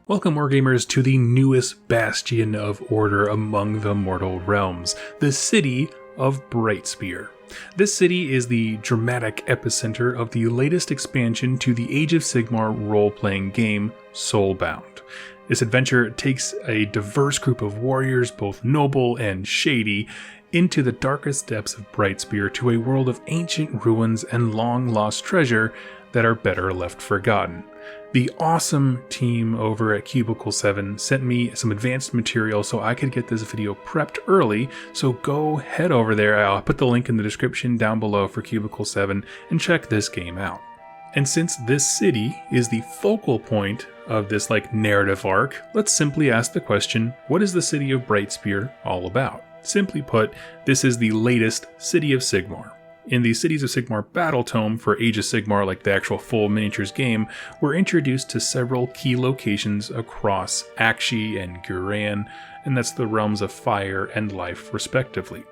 Welcome, Wargamers, to the newest bastion of order among the mortal realms, the City of Brightspear. This city is the dramatic epicenter of the latest expansion to the Age of Sigmar role-playing game, Soulbound. This adventure takes a diverse group of warriors, both noble and shady, into the darkest depths of Brightspear to a world of ancient ruins and long-lost treasure that are better left forgotten. The awesome team over at Cubicle 7 sent me some advanced material so I could get this video prepped early, so go head over there. I'll put the link in the description down below for Cubicle 7 and check this game out. And since this city is the focal point of this narrative arc, let's simply ask the question, what is the City of Brightspear all about? Simply put, this is the latest City of Sigmar. In the Cities of Sigmar battle tome for Age of Sigmar, like the actual full miniatures game, we're introduced to several key locations across Akshi and Guran, and that's the realms of fire and life respectively.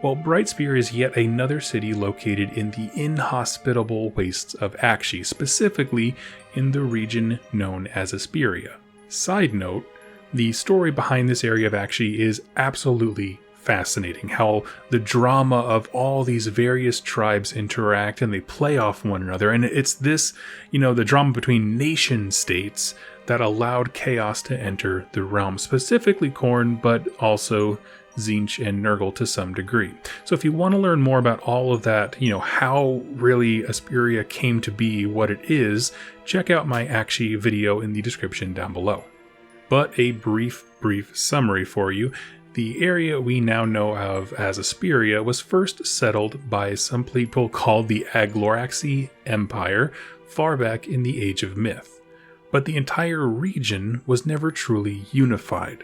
Well, Brightspear is yet another city located in the inhospitable wastes of Akshi, specifically in the region known as Asperia. Side note, the story behind this area of Akshi is absolutely fascinating. How the drama of all these various tribes interact and they play off one another. And it's this, the drama between nation states that allowed chaos to enter the realm, specifically Khorne, but also Tzeentch and Nurgle to some degree. So if you want to learn more about all of that, how really Asperia came to be what it is, check out my Akshi video in the description down below. But a brief summary for you. The area we now know of as Asperia was first settled by some people called the Agloraxi Empire far back in the Age of Myth. But the entire region was never truly unified.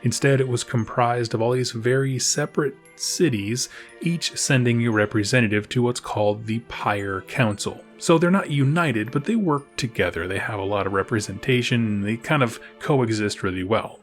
Instead, it was comprised of all these very separate cities, each sending a representative to what's called the Pyre Council. So they're not united, but they work together. They have a lot of representation, and they kind of coexist really well.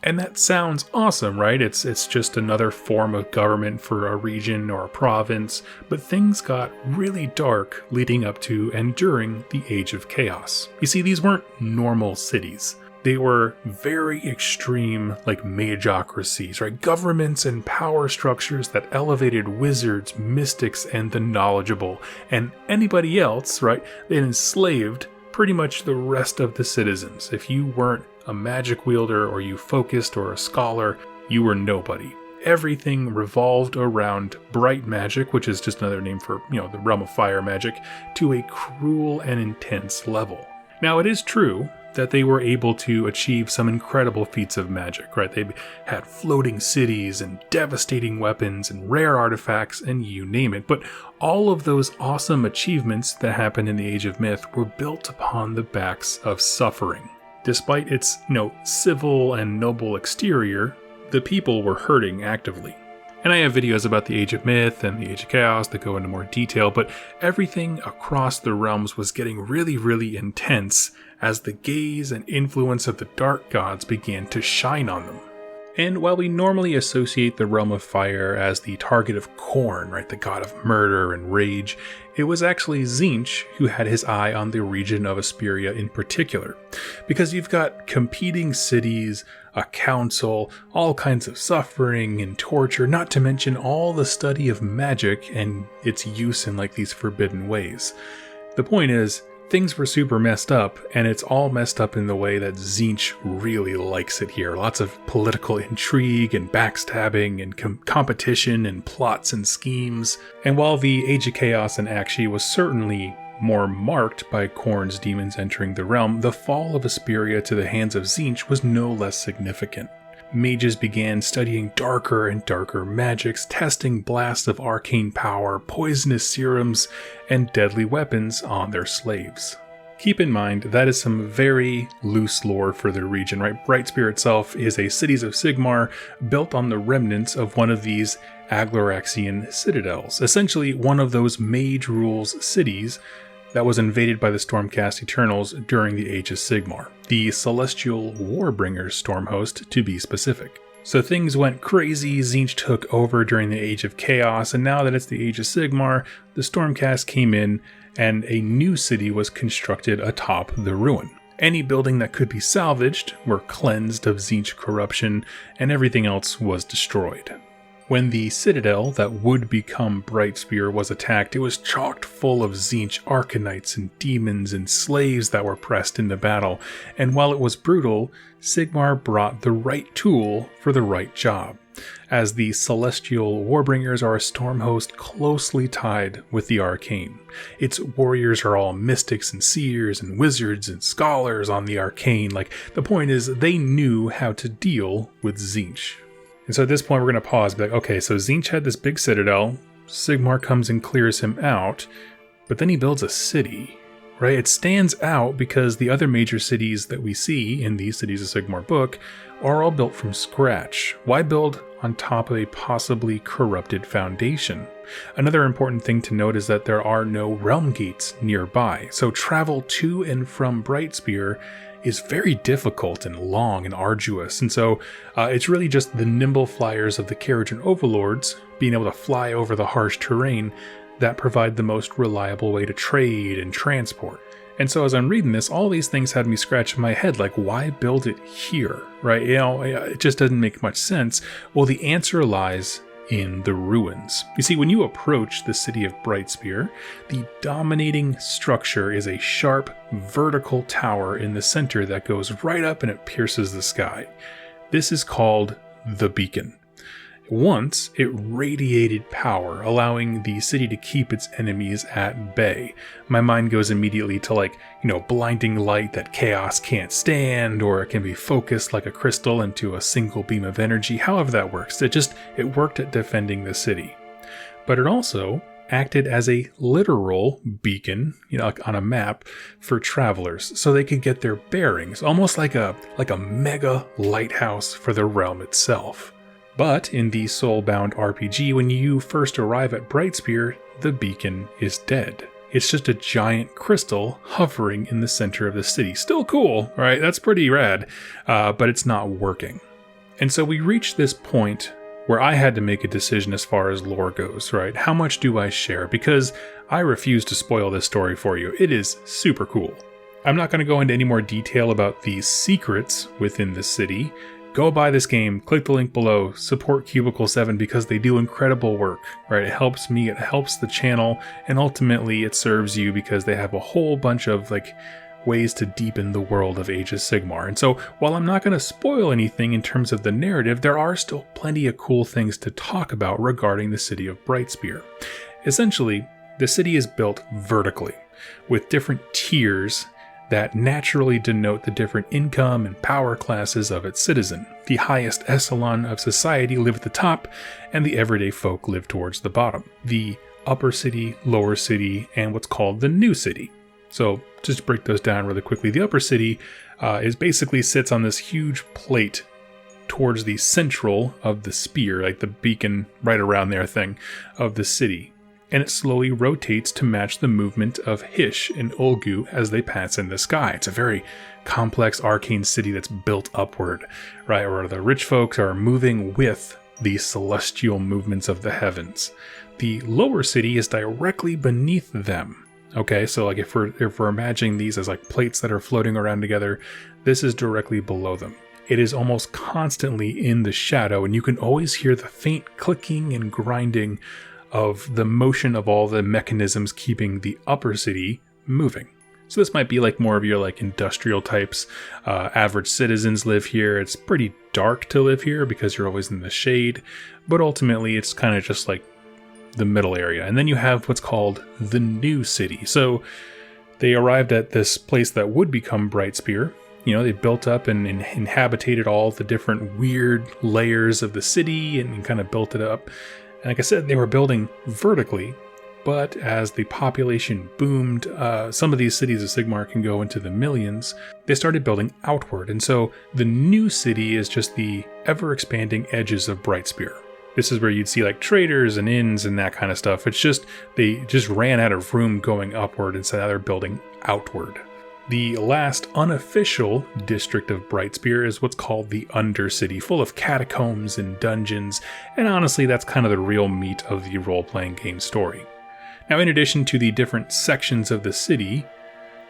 And that sounds awesome, right? It's just another form of government for a region or a province, but things got really dark leading up to and during the Age of Chaos. You see, these weren't normal cities. They were very extreme, magocracies, right? Governments and power structures that elevated wizards, mystics, and the knowledgeable. And anybody else, right? They enslaved pretty much the rest of the citizens. If you weren't a magic wielder or you focused or a scholar, you were nobody. Everything revolved around bright magic, which is just another name for, the realm of fire magic, to a cruel and intense level. Now, it is true that they were able to achieve some incredible feats of magic, right? They had floating cities and devastating weapons and rare artifacts and you name it. But all of those awesome achievements that happened in the Age of Myth were built upon the backs of suffering. Despite its, civil and noble exterior, the people were hurting actively. And I have videos about the Age of Myth and the Age of Chaos that go into more detail, but everything across the realms was getting really intense as the gaze and influence of the dark gods began to shine on them. And while we normally associate the realm of fire as the target of Khorne, right, the god of murder and rage, it was actually Tzeentch who had his eye on the region of Asperia in particular. Because you've got competing cities, a council, all kinds of suffering and torture, not to mention all the study of magic and its use in these forbidden ways. The point is, things were super messed up, and it's all messed up in the way that Tzeentch really likes it here. Lots of political intrigue and backstabbing and competition and plots and schemes. And while the Age of Chaos and Akshi was certainly more marked by Khorne's demons entering the realm, the fall of Asperia to the hands of Tzeentch was no less significant. Mages began studying darker and darker magics, testing blasts of arcane power, poisonous serums, and deadly weapons on their slaves. Keep in mind, that is some very loose lore for the region, right? Brightspear itself is a Cities of Sigmar built on the remnants of one of these Agloraxian citadels, essentially one of those Mage Rules cities that was invaded by the Stormcast Eternals during the Age of Sigmar, the Celestial Warbringers stormhost to be specific. So things went crazy, Tzeentch took over during the Age of Chaos, and now that it's the Age of Sigmar, the Stormcast came in and a new city was constructed atop the ruin. Any building that could be salvaged were cleansed of Tzeentch corruption, and everything else was destroyed. When the citadel that would become Brightspear was attacked, it was chocked full of Tzeentch arcanites and demons and slaves that were pressed into battle, and while it was brutal, Sigmar brought the right tool for the right job, as the celestial Warbringers are a storm host closely tied with the arcane. Its warriors are all mystics and seers and wizards and scholars on the arcane. The point is, they knew how to deal with Tzeentch. And so at this point, we're going to pause and be like, okay, so Tzeentch had this big citadel, Sigmar comes and clears him out, but then he builds a city, right? It stands out because the other major cities that we see in the Cities of Sigmar book are all built from scratch. Why build on top of a possibly corrupted foundation? Another important thing to note is that there are no realm gates nearby, so travel to and from Brightspear is very difficult and long and arduous, and so it's really just the nimble flyers of the carriage and overlords being able to fly over the harsh terrain that provide the most reliable way to trade and transport. And so as I'm reading this, all these things had me scratching my head, like, why build it here, right? It just doesn't make much sense. Well, the answer lies in the ruins. You see, when you approach the City of Brightspear, the dominating structure is a sharp, vertical tower in the center that goes right up and it pierces the sky. This is called the Beacon. Once, it radiated power, allowing the city to keep its enemies at bay. My mind goes immediately to blinding light that chaos can't stand, or it can be focused like a crystal into a single beam of energy. However that works, it worked at defending the city. But it also acted as a literal beacon, on a map for travelers, so they could get their bearings, almost like a mega lighthouse for the realm itself. But in the Soulbound RPG, when you first arrive at Brightspear, the beacon is dead. It's just a giant crystal hovering in the center of the city. Still cool, right? That's pretty rad, but it's not working. And so we reach this point where I had to make a decision as far as lore goes, right? How much do I share? Because I refuse to spoil this story for you. It is super cool. I'm not going to go into any more detail about the secrets within the city. Go buy this game, click the link below, support Cubicle 7 because they do incredible work, right? It helps me, it helps the channel, and ultimately it serves you because they have a whole bunch of ways to deepen the world of Age of Sigmar. And so while I'm not going to spoil anything in terms of the narrative, there are still plenty of cool things to talk about regarding the City of Brightspear. Essentially, the city is built vertically, with different tiers that naturally denote the different income and power classes of its citizen. The highest echelon of society live at the top, and the everyday folk live towards the bottom. The upper city, lower city, and what's called the new city. So just to break those down really quickly, the upper city basically sits on this huge plate towards the central of the spear, like the beacon right around there thing of the city. And it slowly rotates to match the movement of Hish and Ulgu as they pass in the sky. It's a very complex arcane city that's built upward, right, where the rich folks are moving with the celestial movements of the heavens. The lower city is directly beneath them. Okay, so if we're imagining these as plates that are floating around together, this is directly below them. It is almost constantly in the shadow, and you can always hear the faint clicking and grinding of the motion of all the mechanisms keeping the upper city moving. So this might be more of your industrial types. Average citizens live here. It's pretty dark to live here because you're always in the shade, but ultimately it's kind of just the middle area. And then you have what's called the new city. So they arrived at this place that would become Brightspear. They built up and inhabited all the different weird layers of the city and kind of built it up. And like I said, they were building vertically, but as the population boomed, some of these cities of Sigmar can go into the millions, they started building outward. And so the new city is just the ever-expanding edges of Brightspear. This is where you'd see traders and inns and that kind of stuff. It's just, they just ran out of room going upward, and so now they're building outward. The last unofficial district of Brightspear is what's called the Undercity, full of catacombs and dungeons, and honestly that's kind of the real meat of the role-playing game story. Now, in addition to the different sections of the city,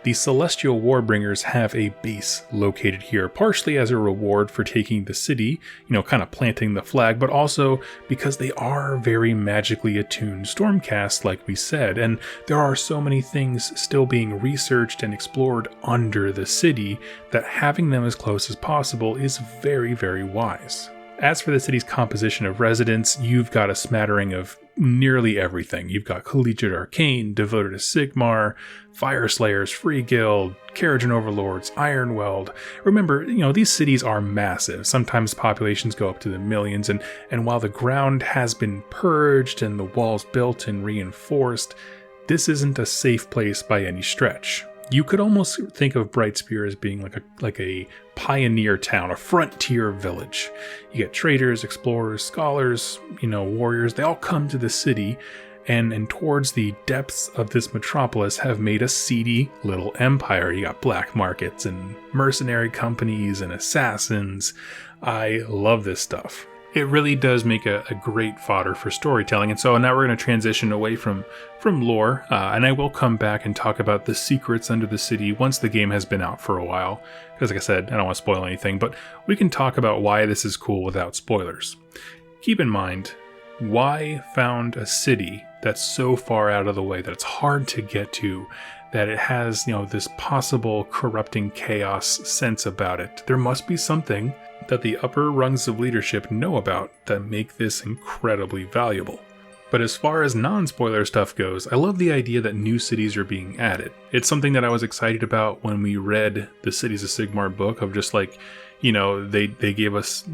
The Celestial Warbringers have a base located here, partially as a reward for taking the city, kind of planting the flag, but also because they are very magically attuned stormcasts, like we said, and there are so many things still being researched and explored under the city that having them as close as possible is very, very wise. As for the city's composition of residents, you've got a smattering of nearly everything. You've got Collegiate Arcane, Devoted to Sigmar, Fire Slayers, Free Guild, Carriage and Overlords, Ironweld. Remember, these cities are massive. Sometimes populations go up to the millions, and while the ground has been purged and the walls built and reinforced, this isn't a safe place by any stretch. You could almost think of Brightspear as being like a pioneer town, a frontier village. You get traders, explorers, scholars, warriors. They all come to the city, and towards the depths of this metropolis have made a seedy little empire. You got black markets and mercenary companies and assassins. I love this stuff. It really does make a great fodder for storytelling. And so now we're going to transition away from lore, and I will come back and talk about the secrets under the city once the game has been out for a while. Because like I said, I don't want to spoil anything, but we can talk about why this is cool without spoilers. Keep in mind, why found a city that's so far out of the way that it's hard to get to, that it has, this possible corrupting chaos sense about it? There must be something that the upper rungs of leadership know about that make this incredibly valuable. But as far as non-spoiler stuff goes, I love the idea that new cities are being added. It's something that I was excited about when we read the Cities of Sigmar book, of just they gave us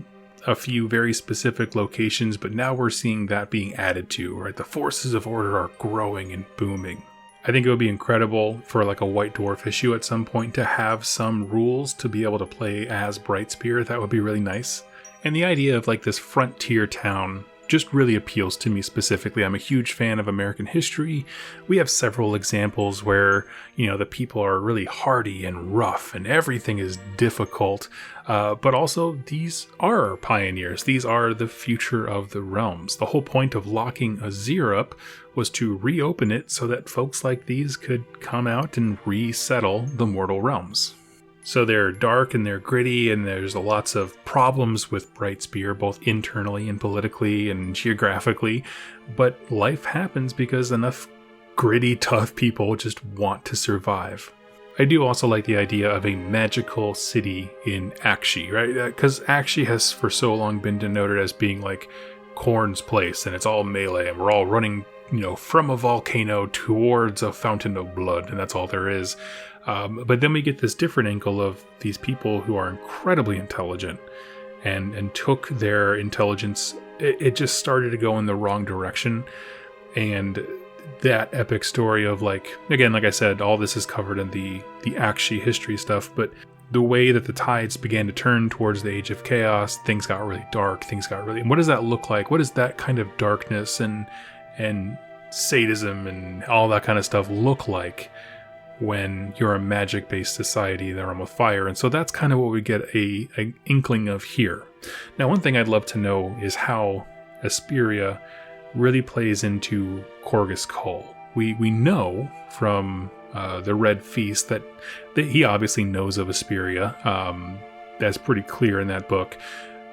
a few very specific locations, but now we're seeing that being added to, right? The forces of order are growing and booming. I think it would be incredible for a White Dwarf issue at some point to have some rules to be able to play as Brightspear. That would be really nice. And the idea of this frontier town just really appeals to me specifically. I'm a huge fan of American history. We have several examples where, the people are really hardy and rough and everything is difficult. But also these are pioneers. These are the future of the realms. The whole point of locking Azir up was to reopen it so that folks like these could come out and resettle the mortal realms. So they're dark and they're gritty, and there's lots of problems with Brightspear, both internally and politically and geographically. But life happens because enough gritty, tough people just want to survive. I do also like the idea of a magical city in Akshi, right? Because Akshi has for so long been denoted as being like Khorne's place, and it's all melee, and we're all running, from a volcano towards a fountain of blood, and that's all there is. But then we get this different angle of these people who are incredibly intelligent and took their intelligence. It just started to go in the wrong direction. And that epic story of again, like I said, all this is covered in the Akshi history stuff, but the way that the tides began to turn towards the Age of Chaos, things got really dark, and what does that look like? What does that kind of darkness and sadism and all that kind of stuff look like when you're a magic-based society in the realm of fire? And so that's kind of what we get an inkling of here. Now, one thing I'd love to know is how Asperia really plays into Korghos Khul. We know from the Red Feast that he obviously knows of Asperia. That's pretty clear in that book.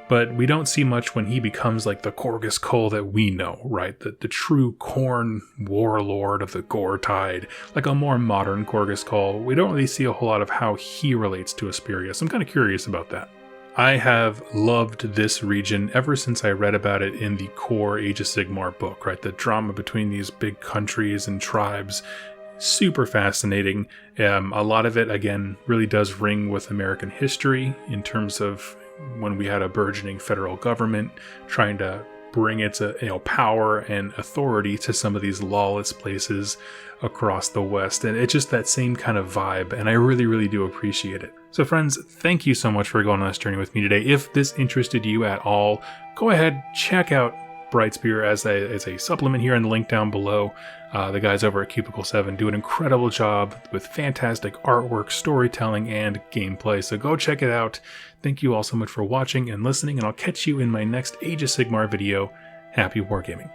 But we don't see much when he becomes the Korghos Khul that we know, right? The true Khorne warlord of the Gore Tide, a more modern Korghos Khul. We don't really see a whole lot of how he relates to Asperia, so I'm kind of curious about that. I have loved this region ever since I read about it in the core Age of Sigmar book, right? The drama between these big countries and tribes, super fascinating. A lot of it, again, really does ring with American history in terms of when we had a burgeoning federal government trying to bring its power and authority to some of these lawless places across the West. And it's just that same kind of vibe, and I really, really do appreciate it. So friends, thank you so much for going on this journey with me today. If this interested you at all, go ahead, check out Brightspear as a supplement here in the link down below. The guys over at Cubicle 7 do an incredible job with fantastic artwork, storytelling, and gameplay. So go check it out. Thank you all so much for watching and listening, and I'll catch you in my next Age of Sigmar video. Happy wargaming.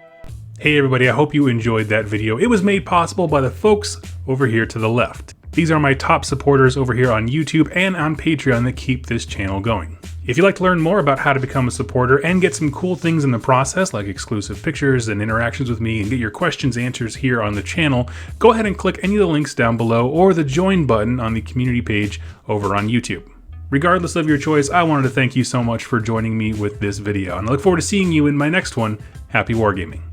Hey everybody, I hope you enjoyed that video. It was made possible by the folks over here to the left. These are my top supporters over here on YouTube and on Patreon that keep this channel going. If you'd like to learn more about how to become a supporter and get some cool things in the process, like exclusive pictures and interactions with me and get your questions answered here on the channel, go ahead and click any of the links down below or the join button on the community page over on YouTube. Regardless of your choice, I wanted to thank you so much for joining me with this video, and I look forward to seeing you in my next one. Happy wargaming.